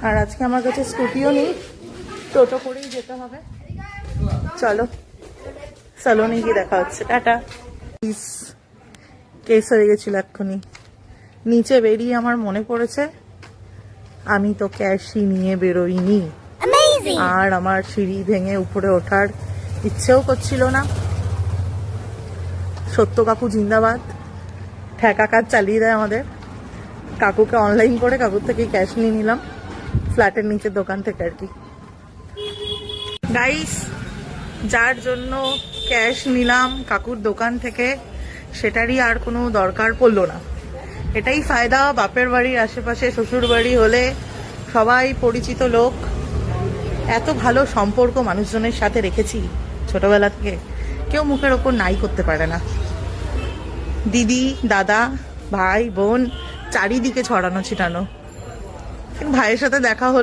আর আজকে আমার কাছে স্কুটিও নেই, টোটো করেই যেতে হবে। চলো স্যালনে গিয়ে দেখা হচ্ছে। টাটা। কেস হয়ে গেছিল এক্ষুনি। নিচে বেরিয়ে আমার মনে পড়েছে আমি তো ক্যাশই নিয়ে বেরোইনি, আর আমার সিঁড়ি ভেঙে উপরে ওঠার ইচ্ছেও করছিল না। সত্য কাকু জিন্দাবাদ, ঠেকা কাজ চালিয়ে দেয় আমাদের। কাকুকে অনলাইন করে কাকুর থেকে ক্যাশ নিয়ে নিলাম, ফ্ল্যাটের নিচের দোকান থেকে আর কি। গাইস, যার জন্য ক্যাশ নিলাম কাকুর দোকান থেকে, সেটারই আর কোনো দরকার পড়লো না। এটাই ফায়দা বাপের বাড়ির আশেপাশে শ্বশুর বাড়ি হলে সবাই পরিচিত লোক। এত ভালো সম্পর্ক মানুষজনের সাথে রেখেছি ছোটবেলা থেকে, কেউ মুখের ওপর নাই করতে পারে না। দিদি, দাদা, ভাই, বোন চারিদিকে ছড়ানো ছিটানো। ভাইয়ের সাথে দেখা হলো।